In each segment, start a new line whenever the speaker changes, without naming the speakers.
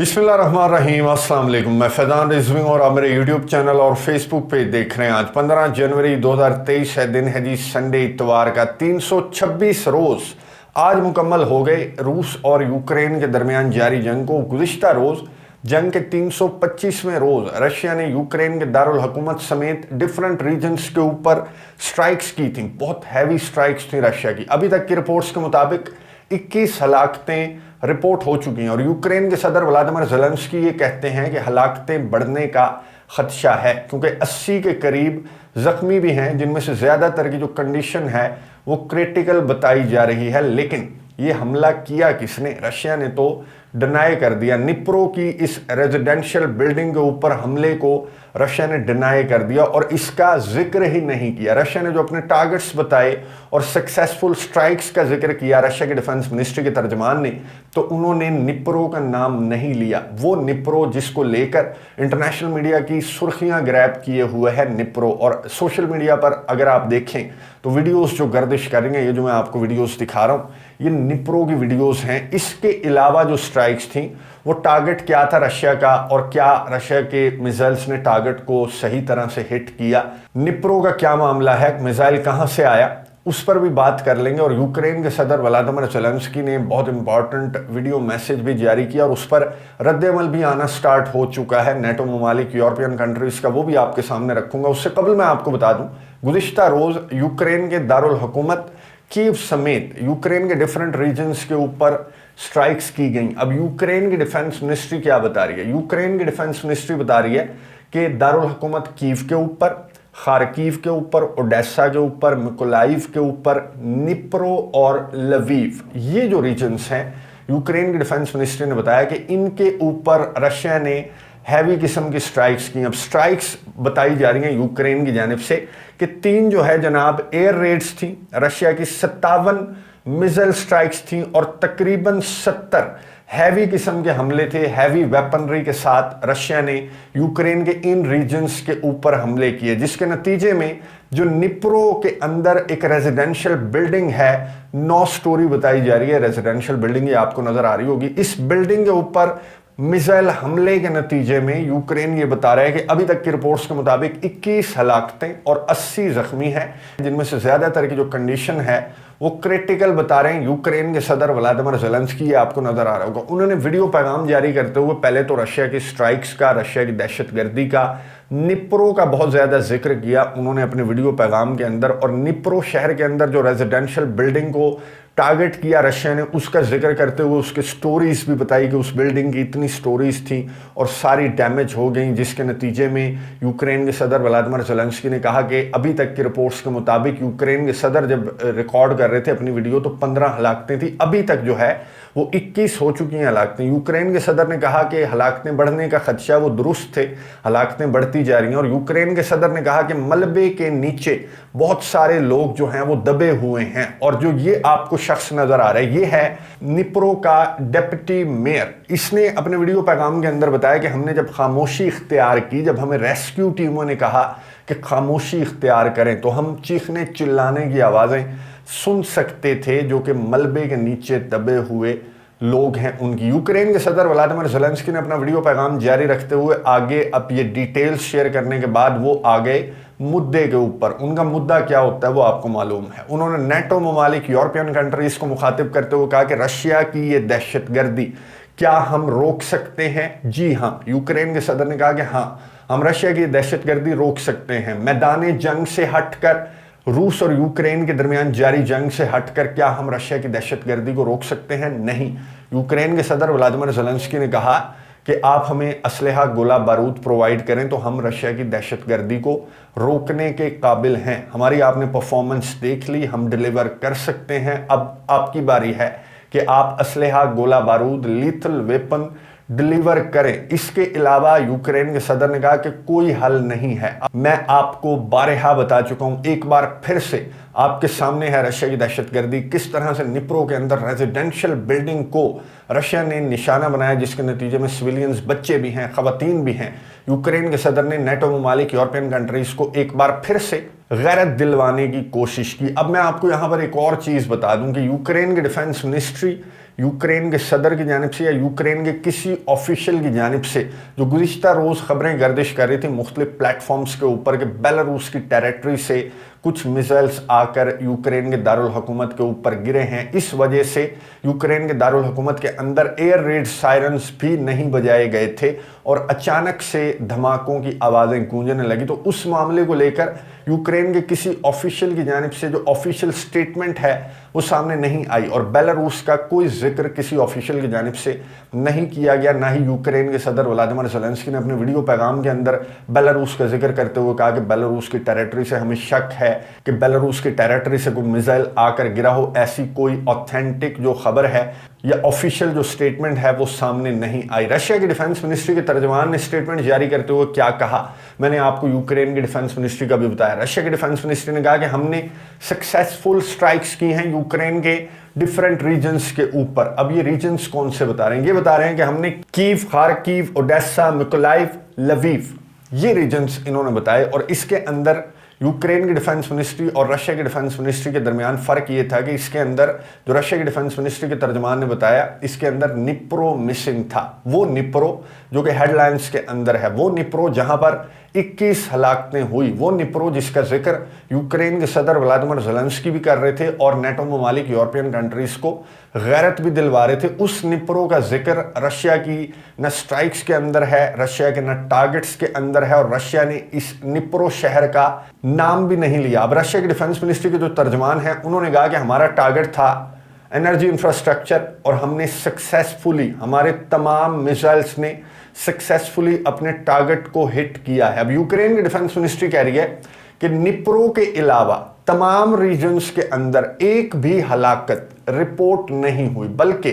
बिस्मिल्लाहिर्रहमानिर्रहीम। अस्सलाम वालेकुम। मैं फैज़ान रिजवी और आप मेरे यूट्यूब चैनल और फेसबुक पे देख रहे हैं। आज 15 जनवरी 2023 है, दिन है जी संडे, इतवार का। 326 रोज़ आज मुकम्मल हो गए रूस और यूक्रेन के दरमियान जारी जंग को। गुज़िश्ता रोज़ जंग के 325वें रोज़ रशिया ने यूक्रेन के दारुल हुकूमत समेत डिफरेंट रीजन्स के ऊपर स्ट्राइक्स की थी। बहुत हैवी स्ट्राइक्स थी रशिया की। अभी तक की रिपोर्ट्स के मुताबिक 21 हलाकतें रिपोर्ट हो चुकी हैं और यूक्रेन के सदर व्लादिमीर ज़ेलेंस्की ये कहते हैं कि हलाकतें बढ़ने का खदशा है, क्योंकि 80 के करीब ज़ख्मी भी हैं, जिनमें से ज़्यादातर की जो कंडीशन है वो क्रिटिकल बताई जा रही है। लेकिन ये हमला किया किसने? रशिया ने तो डिनाई कर दिया। निप्रो की इस रेजिडेंशियल बिल्डिंग के ऊपर हमले को रशिया ने डिनाई कर दिया और इसका जिक्र ही नहीं किया। रशिया ने जो अपने टारगेट्स बताए और सक्सेसफुल स्ट्राइक्स का जिक्र किया रशिया के डिफेंस मिनिस्ट्री के तर्जमान ने, तो उन्होंने निप्रो का नाम नहीं लिया। वो निप्रो जिसको लेकर इंटरनेशनल मीडिया की सुर्खियां ग्रैब किए हुए है निप्रो। और सोशल मीडिया पर अगर आप देखें तो वीडियोस जो गर्दिश करेंगे, ये जो मैं आपको वीडियोस दिखा रहा हूं, ये निप्रो की वीडियोस हैं। इसके अलावा जो स्ट्राइक्स थी वो टारगेट क्या था रशिया का, और क्या रशिया के मिसाइल्स ने टारगेट को सही तरह से हिट किया, निप्रो का क्या मामला है, मिसाइल कहां से आया, उस पर भी बात कर लेंगे। और यूक्रेन के सदर व्लादिमीर ज़ेलेंस्की ने बहुत इंपॉर्टेंट वीडियो मैसेज भी जारी किया और उस पर रद्द-ए-अमल भी आना स्टार्ट हो चुका है नेटो ममालिक यूरोपियन कंट्रीज का, वो भी आपके सामने रखूंगा। उससे कबल मैं आपको बता दूं, गुज़िश्ता रोज़ यूक्रेन के दारुल हुकूमत कीव समेत यूक्रेन के डिफरेंट रीजन्स के ऊपर स्ट्राइक्स की गई। अब यूक्रेन की डिफेंस मिनिस्ट्री क्या बता रही है? यूक्रेन की डिफेंस मिनिस्ट्री बता रही है कि दारुल हुकूमत कीव के ऊपर, खार्किव के ऊपर, ओडेसा के ऊपर, मिकोलाइव के ऊपर, निप्रो और लवीव, ये जो रीजन्स हैं, यूक्रेन की डिफेंस मिनिस्ट्री ने बताया कि इनके ऊपर रशिया ने हैवी किस्म की स्ट्राइक्स की। अब स्ट्राइक्स बताई जा रही हैं यूक्रेन की जानिब से कि 3 जो है जनाब एयर रेड्स थी, रशिया की 57 मिसाइल स्ट्राइक्स थी और तकरीबन 70 हैवी किस्म के हमले थे। हैवी वेपनरी के साथ रशिया ने यूक्रेन के इन रीजन्स के ऊपर हमले किए, जिसके नतीजे में जो निप्रो के अंदर एक रेजिडेंशियल बिल्डिंग है, 9 स्टोरी बताई जा रही है रेजिडेंशियल बिल्डिंग, ये आपको नजर आ रही होगी। इस बिल्डिंग के ऊपर मिसाइल हमले के नतीजे में यूक्रेन ये बता रहा है कि अभी तक की रिपोर्ट्स के मुताबिक 21 हलाकतें और 80 जख्मी हैं, जिनमें से ज्यादातर की जो कंडीशन है वो क्रिटिकल बता रहे हैं यूक्रेन के सदर व्लादिमीर ज़ेलेंस्की। ये आपको नजर आ रहा होगा। उन्होंने वीडियो पैगाम जारी करते हुए पहले तो रशिया की स्ट्राइक्स का, रशिया की दहशतगर्दी का, निप्रो का बहुत ज्यादा जिक्र किया उन्होंने अपने वीडियो पैगाम के अंदर। और निप्रो शहर के अंदर जो रेजिडेंशियल बिल्डिंग को टारगेट किया रशिया ने, उसका जिक्र करते हुए उसके स्टोरीज भी बताई कि उस बिल्डिंग की इतनी स्टोरीज थी और सारी डैमेज हो गई, जिसके नतीजे में यूक्रेन के सदर व्लादिमीर ज़ेलेंस्की ने कहा कि अभी तक की रिपोर्ट्स के मुताबिक यूक्रेन के सदर जब रिकॉर्ड कर रहे थे अपनी वीडियो तो 15 हलाकतें थी, अभी तक जो है वो 21 हो चुकी हैं हलाकतें। यूक्रेन के सदर ने कहा कि हलाकतें बढ़ने का खदशा, वो दुरुस्त थे, हलाकतें बढ़ती जा रही हैं। और यूक्रेन के सदर ने कहा कि मलबे के नीचे बहुत सारे लोग जो हैं वो दबे हुए हैं। और जो ये आपको शख्स नजर आ रहा है, ये है निप्रो का डिप्टी मेयर। इसने अपने वीडियो पैगाम के अंदर बताया कि हमने जब खामोशी इख्तियार की, जब हमें रेस्क्यू टीमों ने कहा कि खामोशी इख्तियार करें, तो हम चीखने चिल्लाने की आवाज़ें सुन सकते थे जो कि मलबे के नीचे दबे हुए लोग हैं उनकी। यूक्रेन के सदर व्लादिमीर ज़ेलेंस्की ने अपना वीडियो पैगाम जारी रखते हुए आगे अब ये डिटेल्स शेयर करने के बाद वो आ गए मुद्दे के ऊपर। उनका मुद्दा क्या होता है वो आपको मालूम है। उन्होंने नेटो ममालिक यूरोपियन कंट्रीज को मुखातिब करते हुए कहा कि रशिया की ये दहशतगर्दी क्या हम रोक सकते हैं? जी हाँ, यूक्रेन के सदर ने कहा कि हाँ, हम रशिया की दहशतगर्दी रोक सकते हैं। मैदान जंग से हटकर, रूस और यूक्रेन के दरमियान जारी जंग से हटकर क्या हम रशिया की दहशतगर्दी को रोक सकते हैं? नहीं। यूक्रेन के सदर व्लादिमीर ज़ेलेंस्की ने कहा कि आप हमें असलहा, गोला बारूद प्रोवाइड करें तो हम रशिया की दहशतगर्दी को रोकने के काबिल हैं। हमारी आपने परफॉर्मेंस देख ली, हम डिलीवर कर सकते हैं। अब आपकी बारी है कि आप असलहा, गोला बारूद, लीथल वेपन डिलीवर करें। इसके अलावा यूक्रेन के सदर ने कहा कि कोई हल नहीं है। मैं आपको बारहा बता चुका हूं, एक बार फिर से आपके सामने है रशिया की दहशतगर्दी, किस तरह से निप्रो के अंदर रेजिडेंशियल बिल्डिंग को रशिया ने निशाना बनाया, जिसके नतीजे में सिविलियंस, बच्चे भी हैं, खवातीन भी हैं। यूक्रेन के सदर ने नेटो ममालिक यूरोपियन कंट्रीज को एक बार फिर से गैरत दिलवाने की कोशिश की। अब मैं आपको यहाँ पर एक और चीज़ बता दूं कि यूक्रेन के डिफेंस मिनिस्ट्री, यूक्रेन के सदर की जानिब से या यूक्रेन के किसी ऑफिशियल की जानिब से जो गुज़िश्ता रोज़ खबरें गर्दिश कर रही थी मुख्तलिफ प्लेटफॉर्म्स के ऊपर के बेलारूस की टेरिटरी से कुछ मिसाइल्स आकर यूक्रेन के दारुल हुकूमत के ऊपर गिरे हैं, इस वजह से यूक्रेन के दारुल हुकूमत के अंदर एयर रेड सायरन्स भी नहीं बजाए गए थे और अचानक से धमाकों की आवाज़ें गूंजने लगी। तो उस मामले को लेकर यूक्रेन के किसी ऑफिशियल की जानिब से जो ऑफिशियल स्टेटमेंट है वो सामने नहीं आई और बेलारूस का कोई जिक्र किसी ऑफिशियल की जानिब से नहीं किया गया। ना ही यूक्रेन के सदर व्लादिमीर ज़ेलेंस्की ने अपने वीडियो पैगाम के अंदर बेलारूस का जिक्र करते हुए कहा कि बेलारूस की टेरिटरी से हमें शक है कि बेलारूस की टेरिटरी से कोई मिसाइल आकर गिरा हो। ऐसी कोई ऑथेंटिक जो खबर है या ऑफिशियल जो स्टेटमेंट है वो सामने नहीं आई। रशिया की डिफेंस मिनिस्ट्री के तर्जमान ने स्टेटमेंट जारी करते हुए क्या कहा, मैंने आपको यूक्रेन की डिफेंस मिनिस्ट्री का भी बताया। रशिया की डिफेंस मिनिस्ट्री ने कहा कि हमने सक्सेसफुल स्ट्राइक्स की हैं यूक्रेन के डिफरेंट रीजन्स के ऊपर। अब ये रीजन्स कौन से बता रहे हैं? ये बता रहे हैं कि हमने Kyiv, Kharkiv, Odesa, Mykolaiv, Lviv, ये रीजन्स इन्होंने बताए। और इसके अंदर यूक्रेन की डिफेंस मिनिस्ट्री और रशिया की डिफेंस मिनिस्ट्री के दरमियान फ़र्क ये था कि इसके अंदर जो रशिया की डिफेंस मिनिस्ट्री के तर्जमान ने बताया, इसके अंदर निप्रो मिसिंग था। वो निप्रो जो कि हेडलाइंस के अंदर है, वो निप्रो जहां पर 21 हलाकतें हुई, वो निप्रो जिसका जिक्र यूक्रेन के सदर व्लादिमीर ज़ेलेंस्की भी कर रहे थे और नेटो ममालिक यूरोपियन कंट्रीज़ को गैरत भी दिलवा रहे थे, उस निप्रो का जिक्र रशिया की न स्ट्राइक्स के अंदर है, रशिया के न टारगेट्स के अंदर है और रशिया ने इस निप्रो शहर का नाम भी नहीं लिया। अब रशिया के डिफेंस मिनिस्ट्री के जो तर्जमान है उन्होंने कहा कि हमारा टारगेट था एनर्जी इंफ्रास्ट्रक्चर और हमने सक्सेसफुली, हमारे तमाम मिसाइल्स ने सक्सेसफुली अपने टारगेट को हिट किया है। अब यूक्रेन की डिफेंस मिनिस्ट्री कह रही है कि निप्रो के अलावा तमाम रीजन्स के अंदर एक भी हलाकत रिपोर्ट नहीं हुई, बल्कि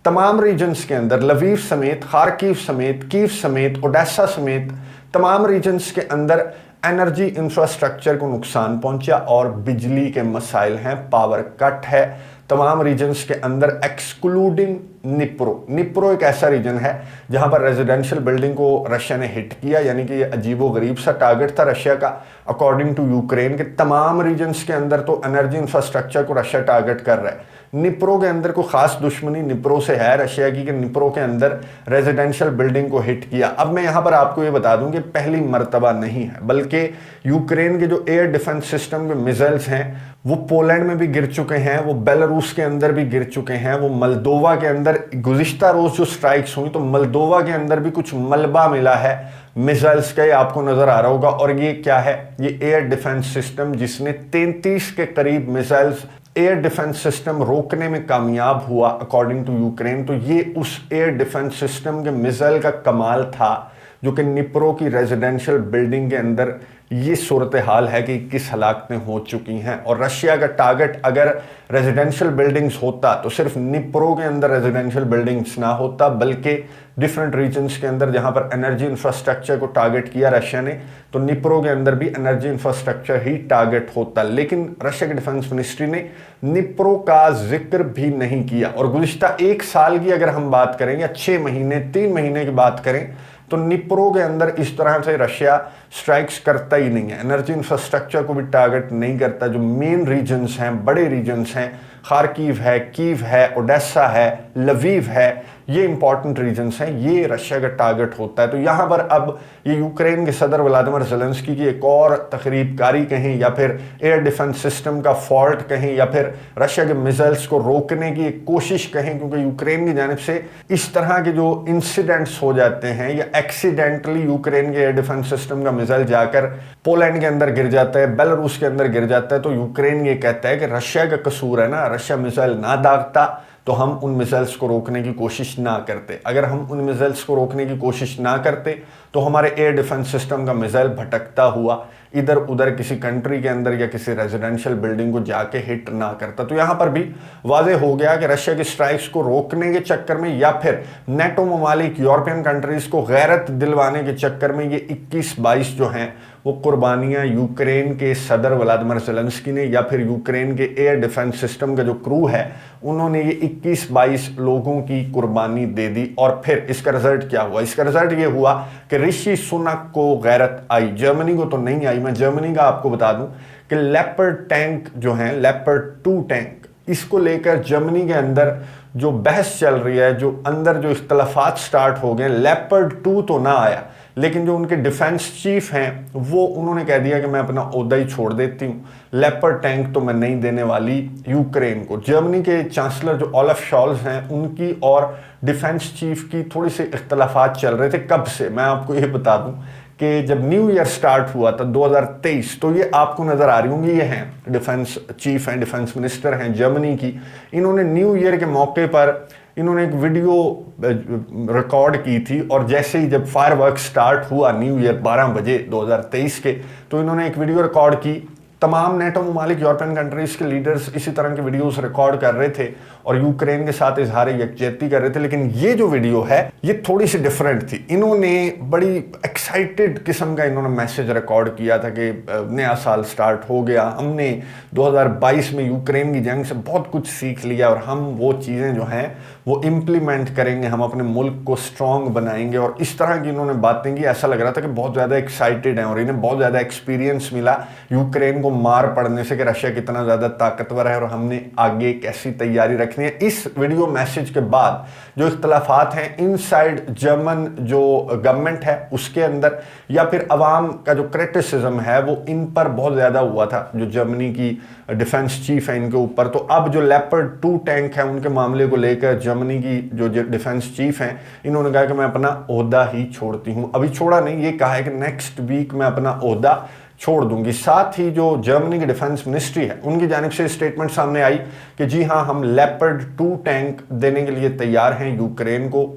तमाम रीजन्स के अंदर लवीव समेत, खार्किव समेत, कीव समेत, ओडेसा समेत तमाम रीजन्स के अंदर एनर्जी इंफ्रास्ट्रक्चर को नुकसान पहुंचा और बिजली के मसाइल हैं, पावर कट है तमाम रीजन्स के अंदर एक्सक्लूडिंग निप्रो। निप्रो एक ऐसा रीजन है जहां पर रेजिडेंशियल बिल्डिंग को रशिया ने हिट किया, यानी कि ये अजीबो गरीब सा टारगेट था रशिया का। अकॉर्डिंग टू यूक्रेन के तमाम रीजन्स के अंदर तो एनर्जी इंफ्रास्ट्रक्चर को रशिया टारगेट कर रहा है। निप्रो के अंदर कोई खास दुश्मनी निप्रो से है रशिया की कि निप्रो के अंदर रेजिडेंशियल बिल्डिंग को हिट किया। अब मैं यहां पर आपको ये बता दूं कि पहली मर्तबा नहीं है, बल्कि यूक्रेन के जो एयर डिफेंस सिस्टम के मिसाइल्स हैं वो पोलैंड में भी गिर चुके हैं, वो बेलारूस के अंदर भी गिर चुके हैं, वो मोल्दोवा के अंदर गुज़िश्ता रोज जो स्ट्राइक्स हुई तो मोल्दोवा के अंदर भी कुछ मलबा मिला है मिसाइल्स का, ये आपको नजर आ रहा होगा। और ये क्या है? ये एयर डिफेंस सिस्टम जिसने 33 के करीब मिसाइल्स एयर डिफेंस सिस्टम रोकने में कामयाब हुआ अकॉर्डिंग टू यूक्रेन। तो ये उस एयर डिफेंस सिस्टम के मिसाइल का कमाल था जो कि निप्रो की रेजिडेंशियल बिल्डिंग के अंदर ये सूरत हाल है कि 21 हलाकतें हो चुकी हैं। और रशिया का टारगेट अगर रेजिडेंशियल बिल्डिंग्स होता तो सिर्फ निप्रो के अंदर रेजिडेंशियल बिल्डिंग्स ना होता, बल्कि डिफरेंट रीजन्स के अंदर जहां पर एनर्जी इंफ्रास्ट्रक्चर को टारगेट किया रशिया ने, तो निप्रो के अंदर भी एनर्जी इंफ्रास्ट्रक्चर ही टारगेट होता। लेकिन रशिया की डिफेंस मिनिस्ट्री ने निप्रो का जिक्र भी नहीं किया। और गुज़िश्ता 1 साल की अगर हम बात करें या 6 महीने 3 महीने की बात करें तो निप्रो के अंदर इस तरह से रशिया स्ट्राइक्स करता ही नहीं है, एनर्जी इंफ्रास्ट्रक्चर को भी टारगेट नहीं करता। जो मेन रीजन्स हैं, बड़े रीजन्स हैं, खार्किव है, कीव है, ओडेसा है, लवीव है, ये इंपॉर्टेंट रीजन्स हैं, ये रशिया का टारगेट होता है। तो यहाँ पर अब ये यूक्रेन के सदर व्लादिमीर ज़ेलेंस्की की एक और तकरीबकारी कहें या फिर एयर डिफेंस सिस्टम का फॉल्ट कहें या फिर रशिया के मिसाइल्स को रोकने की एक कोशिश कहें, क्योंकि यूक्रेन की जानिब से इस तरह के जो इंसिडेंट्स हो जाते हैं या एक्सीडेंटली यूक्रेन के एयर डिफेंस सिस्टम का मिसाइल जाकर पोलैंड के अंदर गिर जाता है, बेलारूस के अंदर गिर जाता है, तो यूक्रेन ये कहता है कि रशिया का कसूर है ना, रशिया मिसाइल ना दागता तो हम उन मिसाइल्स को रोकने की कोशिश ना करते। अगर हम उन मिसाइल्स को रोकने की कोशिश ना करते तो हमारे एयर डिफेंस सिस्टम का मिसाइल भटकता हुआ इधर उधर किसी कंट्री के अंदर या किसी रेजिडेंशियल बिल्डिंग को जाके हिट ना करता। तो यहाँ पर भी वाज़ेह हो गया कि रशिया की स्ट्राइक्स को रोकने के चक्कर में या फिर नेटो ममालिक यूरोपियन कंट्रीज को गैरत दिलवाने के चक्कर में ये 21-22 जो हैं वो कुर्बानियाँ यूक्रेन के सदर व्लादिमीर ज़ेलेंस्की ने या फिर यूक्रेन के एयर डिफेंस सिस्टम का जो क्रू है उन्होंने ये 21-22 लोगों की कुर्बानी दे दी। और फिर इसका रिजल्ट क्या हुआ? इसका रिजल्ट ये हुआ कि ऋषि सुनक को गैरत आई। जर्मनी को तो नहीं आई। मैं जर्मनी का आपको बता दूं कि लेपर्ड टैंक जो है, लेपर्ड 2 टैंक, इसको लेकर जर्मनी के अंदर जो बहस चल रही है, जो अंदर जो इख्तलाफात स्टार्ट हो गए। लेपर्ड 2 तो ना आया, लेकिन जो उनके डिफेंस चीफ हैं वो उन्होंने कह दिया कि मैं अपना ओहदा ही छोड़ देती हूँ, लेपर्ड टैंक तो मैं नहीं देने वाली यूक्रेन को। जर्मनी के चांसलर जो ओलाफ शॉल्ज हैं, उनकी और डिफेंस चीफ की थोड़ी सी इख्तलाफात चल रहे थे। कब से? मैं आपको ये बता दूं कि जब न्यू ईयर स्टार्ट हुआ था 2023, तो ये आपको नजर आ रही होंगी, ये हैं डिफेंस चीफ हैं, डिफेंस मिनिस्टर हैं जर्मनी की। इन्होंने न्यू ईयर के मौके पर इन्होंने एक वीडियो रिकॉर्ड की थी, और जैसे ही जब फायरवर्क स्टार्ट हुआ न्यू ईयर 12 बजे 2023 के, तो इन्होंने एक वीडियो रिकॉर्ड की। तमाम नेटो ममालिक, यूरोपियन कंट्रीज के लीडर्स इसी तरह के वीडियोस रिकॉर्ड कर रहे थे और यूक्रेन के साथ इजहार यकजहती कर रहे थे। लेकिन ये जो वीडियो है ये थोड़ी सी डिफरेंट थी। इन्होंने बड़ी एक्साइटेड किस्म का इन्होंने मैसेज रिकॉर्ड किया था कि नया साल स्टार्ट हो गया, हमने 2022 में यूक्रेन की जंग से बहुत कुछ सीख लिया और हम वो चीज़ें जो हैं वो इम्प्लीमेंट करेंगे, हम अपने मुल्क को स्ट्रॉन्ग बनाएंगे। और इस तरह की इन्होंने बातें की। ऐसा लग रहा था कि बहुत ज़्यादा एक्साइटेड हैं और इन्हें बहुत ज़्यादा एक्सपीरियंस मिला यूक्रेन को मार पड़ने से, कि रशिया कितना ज़्यादा ताकतवर है और हमने आगे कैसी तैयारी रखनी है। इस वीडियो मैसेज के बाद जो इख्तलाफात हैं इनसाइड जर्मन जो गवर्नमेंट है उसके अंदर, या फिर अवाम का जो क्रिटिसिज्म है वो इन पर बहुत ज़्यादा हुआ था, जो जर्मनी की डिफेंस चीफ है इनके ऊपर। तो अब जो लेपर्ड 2 टैंक है उनके मामले को लेकर जर्मनी की जो डिफेंस चीफ हैं, इन्होंने कहा कि मैं अपना ओहदा ही छोड़ती हूँ। अभी छोड़ा नहीं, ये कहा है कि नेक्स्ट वीक मैं अपना ओहदा छोड़ दूंगी। साथ ही जो जर्मनी की डिफेंस मिनिस्ट्री है उनकी जानिब से स्टेटमेंट सामने आई कि जी हाँ, हम लेपर्ड 2 टैंक देने के लिए तैयार हैं यूक्रेन को,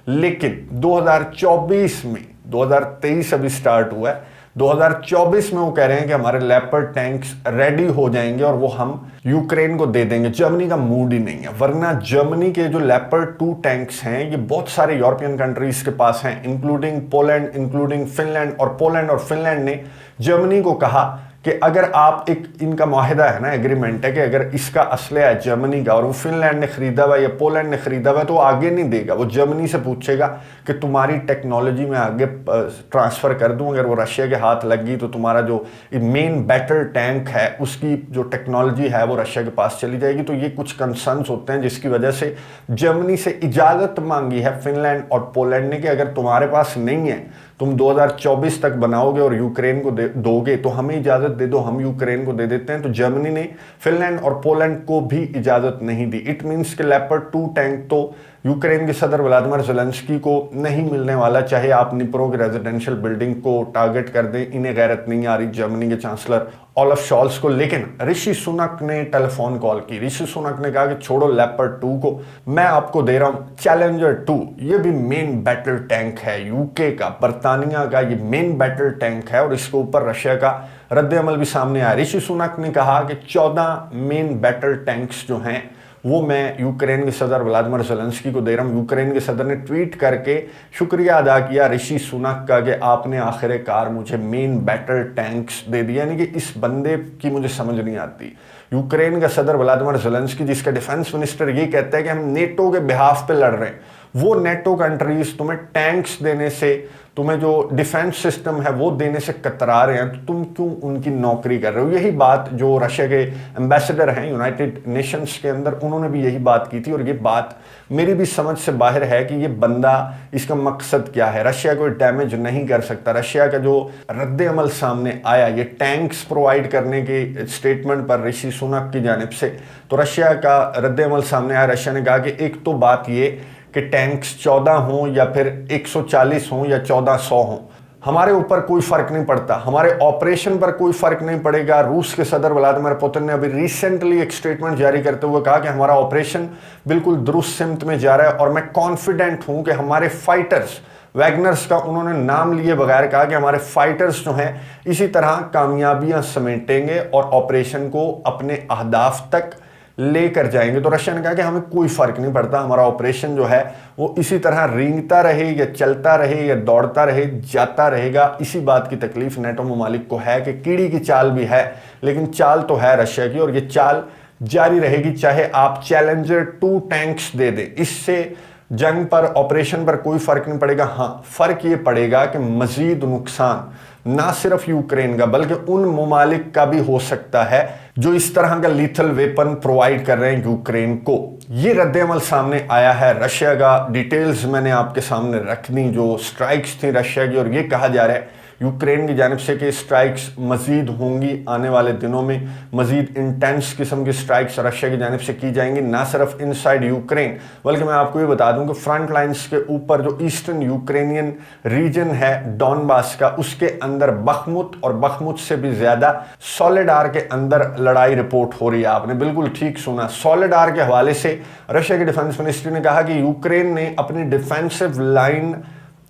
लेकिन 2024 में, 2023 अभी स्टार्ट हुआ है, 2024 में वो कह रहे हैं कि हमारे लेपर्ड टैंक्स रेडी हो जाएंगे और वो हम यूक्रेन को दे देंगे। जर्मनी का मूड ही नहीं है, वरना जर्मनी के जो लेपर्ड 2 टैंक्स हैं ये बहुत सारे यूरोपियन कंट्रीज के पास हैं, इंक्लूडिंग पोलैंड, इंक्लूडिंग फिनलैंड। और पोलैंड और फिनलैंड ने जर्मनी को कहा कि अगर आप, एक इनका माहिदा है ना, एग्रीमेंट है कि अगर इसका असला है जर्मनी का और वो फिनलैंड ने खरीदा हुआ या पोलैंड ने खरीदा हुआ, तो वो आगे नहीं देगा। वो जर्मनी से पूछेगा कि तुम्हारी टेक्नोलॉजी में आगे ट्रांसफ़र कर दूं, अगर वो रशिया के हाथ लग गई तो तुम्हारा जो मेन बैटल टैंक है उसकी जो टेक्नोलॉजी है वो रशिया के पास चली जाएगी। तो ये कुछ कंसर्न्स होते हैं जिसकी वजह से जर्मनी से इजाज़त मांगी है फिनलैंड और पोलैंड ने कि अगर तुम्हारे पास नहीं है, तुम 2024 तक बनाओगे और यूक्रेन को दोगे तो हमें इजाज़त दे दो, हम यूक्रेन को दे देते हैं। तो जर्मनी ने फिनलैंड और पोलैंड को भी इजाज़त नहीं दी। इट मीन्स कि लेपर्ड 2 टैंक तो यूक्रेन के सदर व्लादिमीर ज़ेलेंस्की को नहीं मिलने वाला, चाहे आप निप्रो की रेजिडेंशियल बिल्डिंग को टारगेट कर दें। इन्हें गैरत नहीं आ रही जर्मनी के चांसलर ओलाफ शॉल्ज को। लेकिन ऋषि सुनक ने टेलीफोन कॉल की। ऋषि सुनक ने कहा कि छोड़ो लेपर्ड 2 को, मैं आपको दे रहा हूँ चैलेंजर 2। ये भी मेन बैटल टैंक है यूके का, बरतानिया का, ये मेन बैटल टैंक है और इसके ऊपर रशिया का रद्द अमल भी सामने आया। ऋषि सुनक ने कहा कि 14 मेन बैटल टैंक्स जो हैं वो मैं यूक्रेन के सदर व्लादिमीर ज़ेलेंस्की को दे रहा हूँ। यूक्रेन के सदर ने ट्वीट करके शुक्रिया अदा किया ऋषि सुनक का कि आपने आखिरकार मुझे मेन बैटल टैंक्स दे दिया। यानी कि इस बंदे की मुझे समझ नहीं आती। यूक्रेन का सदर व्लादिमीर ज़ेलेंस्की, जिसका डिफेंस मिनिस्टर ये कहता है कि हम नेटो के बिहाफ पे लड़ रहे हैं, वो नेटो कंट्रीज तुम्हें टैंक्स देने से, तुम्हें जो डिफेंस सिस्टम है वो देने से कतरा रहे हैं, तो तुम क्यों उनकी नौकरी कर रहे हो? यही बात जो रशिया के एम्बेसडर हैं यूनाइटेड नेशंस के अंदर, उन्होंने भी यही बात की थी। और ये बात मेरी भी समझ से बाहर है कि ये बंदा, इसका मकसद क्या है? रशिया को डैमेज नहीं कर सकता। रशिया का जो रद्द अमल सामने आया ये टैंक्स प्रोवाइड करने के स्टेटमेंट पर ऋषि सुनक की जानिब से, तो रशिया का रद्द अमल सामने आया। रशिया ने कहा कि एक तो बात ये कि टैंक्स 14 हों या फिर 140 हों या 1400 हों, हमारे ऊपर कोई फर्क नहीं पड़ता, हमारे ऑपरेशन पर कोई फर्क नहीं पड़ेगा। रूस के सदर व्लादिमीर पुतिन ने अभी रिसेंटली एक स्टेटमेंट जारी करते हुए कहा कि हमारा ऑपरेशन बिल्कुल दुरुस्त सिमत में जा रहा है और मैं कॉन्फिडेंट हूं कि हमारे फाइटर्स, वैगनर्स का उन्होंने नाम लिए बगैर कहा कि हमारे फाइटर्स जो हैं इसी तरह कामयाबियां समेटेंगे और ऑपरेशन को अपने अहदाफ तक लेकर जाएंगे। तो रशिया ने कहा कि हमें कोई फर्क नहीं पड़ता, हमारा ऑपरेशन जो है वो इसी तरह रेंगता रहे या चलता रहे या दौड़ता रहे, जाता रहेगा। इसी बात की तकलीफ नेटो ममालिक को है कि कीड़ी की चाल भी है, लेकिन चाल तो है रशिया की, और ये चाल जारी रहेगी, चाहे आप चैलेंजर 2 टैंक्स दे दें। इससे जंग पर, ऑपरेशन पर कोई फर्क नहीं पड़ेगा। हाँ, फर्क ये पड़ेगा कि मजीद नुकसान ना सिर्फ यूक्रेन का बल्कि उन ममालिक का भी हो सकता है जो इस तरह का लीथल वेपन प्रोवाइड कर रहे हैं यूक्रेन को। ये रद्द-ए-अमल सामने आया है रशिया का। डिटेल्स मैंने आपके सामने रख दी, जो स्ट्राइक्स थी रशिया की, और ये कहा जा रहा है यूक्रेन की जानिब से कि स्ट्राइक्स मजीद होंगी आने वाले दिनों में। मजीद इंटेंस किस्म की स्ट्राइक्स रशिया की जानिब से की जाएंगी, ना सिर्फ इनसाइड यूक्रेन बल्कि मैं आपको ये बता दूं कि फ्रंट लाइंस के ऊपर जो ईस्टर्न यूक्रेनियन रीजन है डॉनबास का, उसके अंदर बखमुत और बखमुत से भी ज्यादा सोलेडार के अंदर लड़ाई रिपोर्ट हो रही है। आपने बिल्कुल ठीक सुना, सोलेडार के हवाले से रशिया के डिफेंस मिनिस्ट्री ने कहा कि यूक्रेन ने अपनी डिफेंसिव लाइन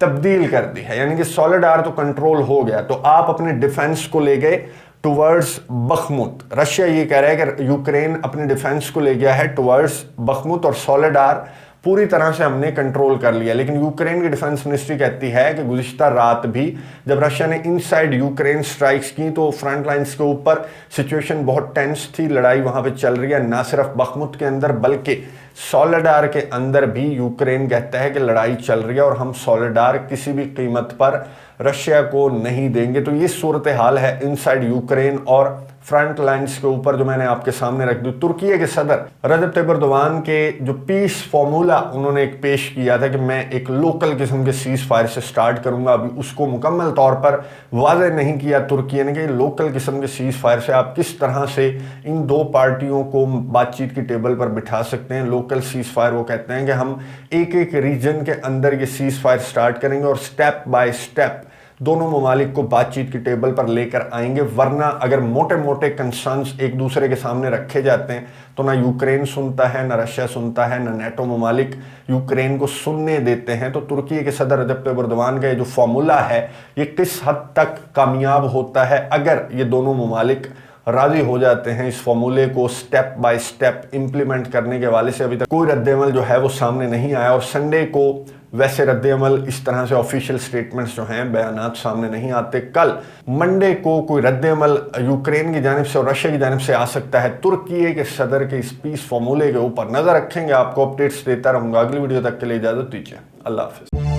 तब्दील कर दी है, यानी कि सोलेडार तो कंट्रोल हो गया, तो आप अपने डिफेंस को ले गए टुवर्ड्स बखमुत। रशिया ये कह रहा है कि यूक्रेन अपने डिफेंस को ले गया है टुवर्ड्स बखमुत और सोलेडार पूरी तरह से हमने कंट्रोल कर लिया। लेकिन यूक्रेन की डिफेंस मिनिस्ट्री कहती है कि गुज़िश्ता रात भी जब रशिया ने इनसाइड यूक्रेन स्ट्राइक्स की तो फ्रंट लाइंस के ऊपर सिचुएशन बहुत टेंस थी, लड़ाई वहां पे चल रही है, ना सिर्फ बखमुत के अंदर बल्कि सोलेडार के अंदर भी यूक्रेन कहता है कि लड़ाई चल रही है और हम सोलेडार किसी भी कीमत पर रशिया को नहीं देंगे। तो ये सूरत हाल है इनसाइड यूक्रेन और फ्रंट लाइंस के ऊपर जो मैंने आपके सामने रख दी। तुर्की के सदर रजब तैयब एर्दोगान के जो पीस फॉर्मूला उन्होंने एक पेश किया था कि मैं एक लोकल किस्म के सीज फायर से स्टार्ट करूंगा, अभी उसको मुकम्मल तौर पर वाज़ेह नहीं किया तुर्की ने कि लोकल किस्म के सीज फायर से आप किस तरह से इन दो पार्टियों को बातचीत की टेबल पर बिठा सकते हैं। लोकल सीज फायर वो कहते हैं कि हम एक एक रीजन के अंदर ये सीज फायर स्टार्ट करेंगे और स्टेप बाय स्टेप दोनों ममालिक को बातचीत की टेबल पर लेकर आएंगे, वरना अगर मोटे मोटे कंसर्न्स एक दूसरे के सामने रखे जाते हैं तो ना यूक्रेन सुनता है, ना रशिया सुनता है, ना नेटो ममालिक यूक्रेन को सुनने देते हैं। तो तुर्की के सदर रजब तैयब एर्दोगान का ये जो फॉर्मूला है ये किस हद तक कामयाब होता है अगर ये दोनों ममालिक राजी हो जाते हैं इस फॉर्मूले को स्टेप बाय स्टेप इंप्लीमेंट करने के हवाले से अभी तक कोई रद्द-ए-अमल जो है वो सामने नहीं आया। और संडे को वैसे रद्द-ए-अमल इस तरह से ऑफिशियल स्टेटमेंट्स जो हैं बयानात सामने नहीं आते। कल मंडे को कोई रद्द-ए-अमल यूक्रेन की जानिब से और रशिया की जानिब से आ सकता है। तुर्की के सदर के इस पीस फॉर्मूले के ऊपर नजर रखेंगे, आपको अपडेट्स देता रहूंगा। अगली वीडियो तक के लिए इजाजत दीजिए, अल्लाह हाफिज।